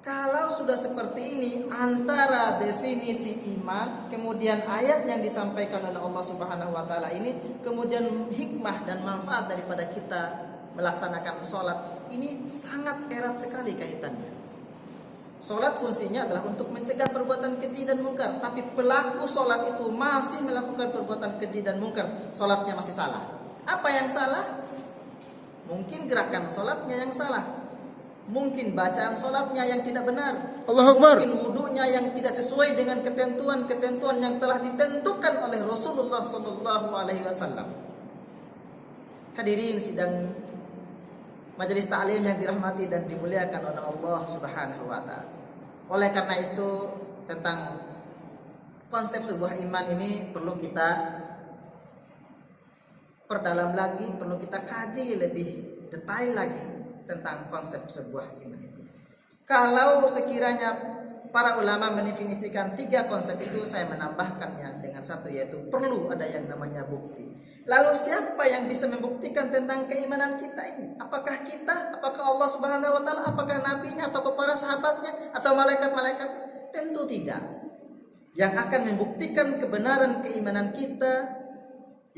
Kalau sudah seperti ini, antara definisi iman, kemudian ayat yang disampaikan oleh Allah Subhanahu wa taala ini, kemudian hikmah dan manfaat daripada kita melaksanakan sholat, ini sangat erat sekali kaitannya. Sholat fungsinya adalah untuk mencegah perbuatan keji dan mungkar, tapi pelaku sholat itu masih melakukan perbuatan keji dan mungkar, sholatnya masih salah. Apa yang salah? Mungkin gerakan sholatnya yang salah, mungkin bacaan sholatnya yang tidak benar, Allahu Akbar. mungkin wudunya yang tidak sesuai dengan ketentuan-ketentuan yang telah ditentukan oleh Rasulullah Sallallahu Alaihi Wasallam. Hadirin sidang majelis ta'lim yang dirahmati dan dimuliakan oleh Allah Subhanahu wa taala. Oleh karena itu, tentang konsep sebuah iman ini perlu kita perdalam lagi, perlu kita kaji lebih detail lagi tentang konsep sebuah iman itu. Kalau sekiranya para ulama mendefinisikan 3 konsep itu, saya menambahkannya dengan satu, yaitu perlu ada yang namanya bukti. Lalu siapa yang bisa membuktikan tentang keimanan kita ini? Apakah kita? Apakah Allah Subhanahu wa taala? Apakah nabinya atau para sahabatnya atau malaikat-malaikat? Tentu tidak. Yang akan membuktikan kebenaran keimanan kita,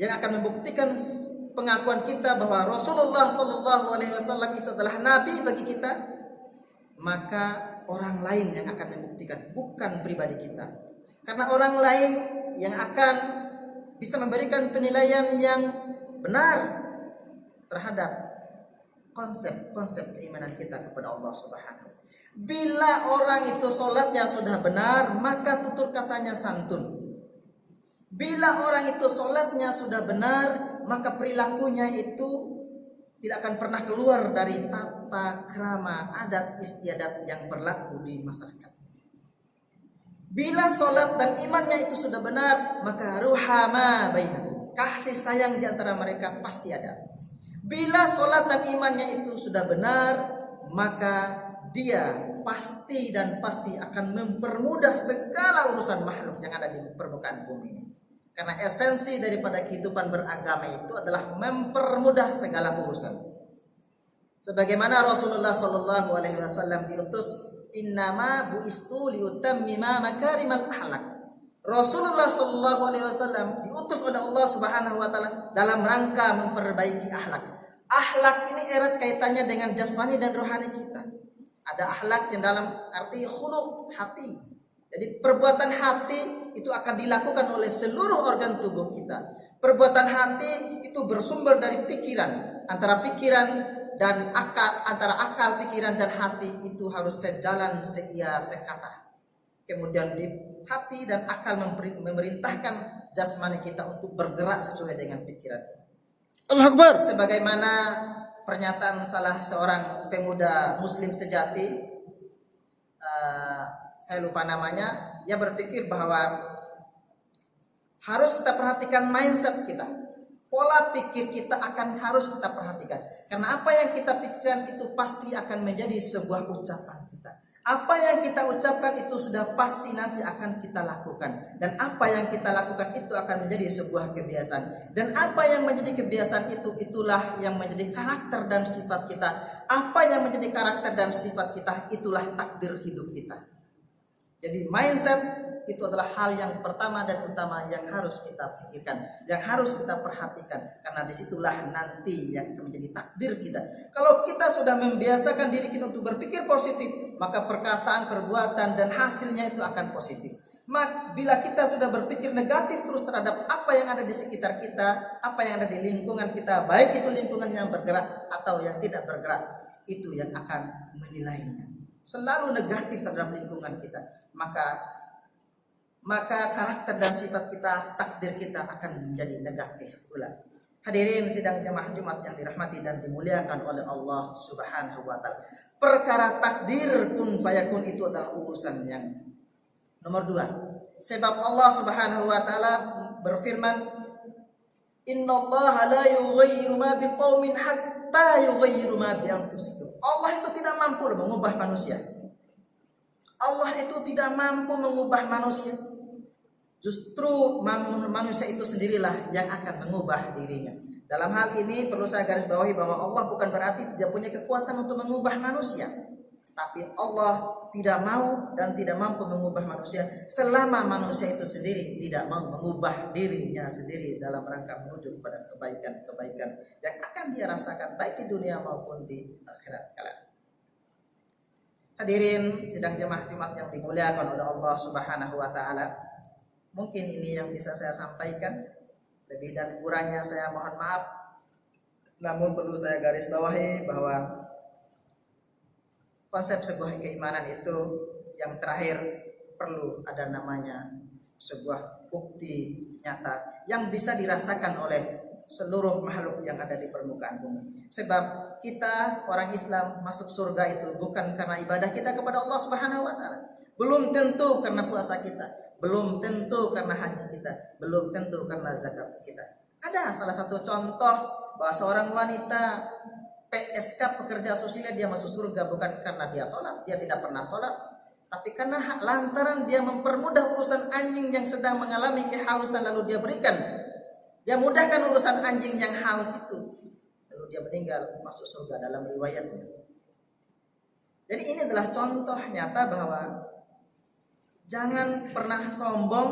yang akan membuktikan pengakuan kita bahwa Rasulullah Sallallahu Alaihi Wasallam itu adalah nabi bagi kita, maka orang lain yang akan membuktikan, bukan pribadi kita. Karena orang lain yang akan bisa memberikan penilaian yang benar terhadap konsep-konsep keimanan kita kepada Allah Subhanahu. Bila orang itu sholatnya sudah benar, maka tutur katanya santun. Bila orang itu sholatnya sudah benar, maka perilakunya itu tidak akan pernah keluar dari tata krama adat istiadat yang berlaku di masyarakat. Bila sholat dan imannya itu sudah benar, maka ruhama bainakum, kasih sayang di antara mereka pasti ada. Bila sholat dan imannya itu sudah benar, maka dia pasti dan pasti akan mempermudah segala urusan makhluk yang ada di permukaan bumi ini. Karena esensi daripada kehidupan beragama itu adalah mempermudah segala urusan. Sebagaimana Rasulullah Sallallahu Alaihi Wasallam diutus, innama buistu liutammima makarimal akhlak. Rasulullah Sallallahu Alaihi Wasallam diutus oleh Allah Subhanahu Wa Taala dalam rangka memperbaiki akhlak. Akhlak ini erat kaitannya dengan jasmani dan rohani kita. Ada akhlak yang dalam arti khuluq, hati. Jadi perbuatan hati itu akan dilakukan oleh seluruh organ tubuh kita. Perbuatan hati itu bersumber dari pikiran. Antara pikiran dan akal, antara akal, pikiran dan hati itu harus sejalan, seia, sekata. Kemudian di hati dan akal memerintahkan jasmani kita untuk bergerak sesuai dengan pikiran. Allahu Akbar. Sebagaimana pernyataan salah seorang pemuda muslim sejati, saya lupa namanya, dia berpikir bahwa harus kita perhatikan mindset kita. Pola pikir kita harus kita perhatikan. Karena apa yang kita pikirkan itu pasti akan menjadi sebuah ucapan kita. Apa yang kita ucapkan itu sudah pasti nanti akan kita lakukan. Dan apa yang kita lakukan itu akan menjadi sebuah kebiasaan. Dan apa yang menjadi kebiasaan itu, itulah yang menjadi karakter dan sifat kita. Apa yang menjadi karakter dan sifat kita, itulah takdir hidup kita. Jadi mindset itu adalah hal yang pertama dan utama yang harus kita pikirkan, yang harus kita perhatikan, karena disitulah nanti yang akan menjadi takdir kita. Kalau kita sudah membiasakan diri kita untuk berpikir positif, maka perkataan, perbuatan dan hasilnya itu akan positif. Bila kita sudah berpikir negatif terus terhadap apa yang ada di sekitar kita, apa yang ada di lingkungan kita, baik itu lingkungan yang bergerak atau yang tidak bergerak, itu yang akan menilainya. Selalu negatif terhadap lingkungan kita, maka karakter dan sifat kita, takdir kita akan menjadi negatif pula. Hadirin sidang jemaah Jumat yang dirahmati dan dimuliakan oleh Allah Subhanahu wa taala. Perkara takdir kun fayakun itu adalah urusan yang nomor 2. Sebab Allah Subhanahu wa taala berfirman, innallaha la yughayyiru ma biqaumin hatta yughayyiru ma bi anfusihim. Allah itu tidak mampu mengubah manusia. Allah itu tidak mampu mengubah manusia. Justru manusia itu sendirilah yang akan mengubah dirinya. Dalam hal ini perlu saya garis bawahi bahwa Allah bukan berarti tidak punya kekuatan untuk mengubah manusia. Tapi Allah tidak mau dan tidak mampu mengubah manusia selama manusia itu sendiri tidak mau mengubah dirinya sendiri dalam rangka menuju kepada kebaikan-kebaikan yang akan dia rasakan baik di dunia maupun di akhirat kelak. Hadirin sidang jemaah Jumat yang dimuliakan oleh Allah Subhanahu wa taala. Mungkin ini yang bisa saya sampaikan. Lebih dan kurangnya saya mohon maaf. Namun perlu saya garis bawahi bahwa konsep sebuah keimanan itu yang terakhir perlu ada namanya sebuah bukti nyata yang bisa dirasakan oleh seluruh makhluk yang ada di permukaan bumi. Sebab kita orang Islam masuk surga itu bukan karena ibadah kita kepada Allah Subhanahu wa taala. Belum tentu karena puasa kita, belum tentu karena haji kita, belum tentu karena zakat kita. Ada salah satu contoh bahwa seorang wanita PSK pekerja sosial dia masuk surga bukan karena dia sholat, dia tidak pernah sholat, tapi karena lantaran dia mempermudah urusan anjing yang sedang mengalami kehausan lalu dia berikan, dia mudahkan urusan anjing yang haus itu, lalu dia meninggal masuk surga dalam riwayatnya. Jadi ini adalah contoh nyata bahwa jangan pernah sombong,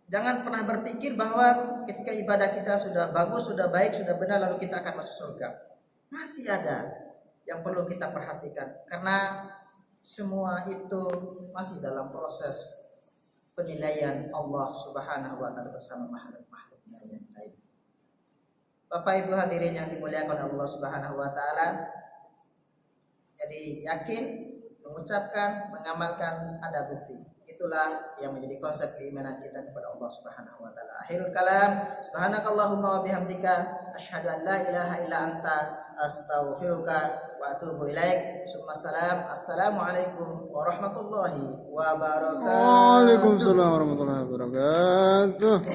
jangan pernah berpikir bahwa ketika ibadah kita sudah bagus, sudah baik, sudah benar lalu kita akan masuk surga. Masih ada yang perlu kita perhatikan karena semua itu masih dalam proses penilaian Allah Subhanahu wa taala bersama makhluk-makhluknya yang lain. Bapak Ibu hadirin yang dimuliakan Allah Subhanahu wa taala. Jadi yakin, mengucapkan, mengamalkan ada bukti. Itulah yang menjadi konsep keimanan kita kepada Allah Subhanahu wa taala. Akhirul kalam, subhanakallahumma wa bihamdika asyhadu an la ilaha illa anta astaghfiruka wa atubu ilaik. Assalamualaikum warahmatullahi wabarakatuh. Waalaikumsalam warahmatullahi wabarakatuh.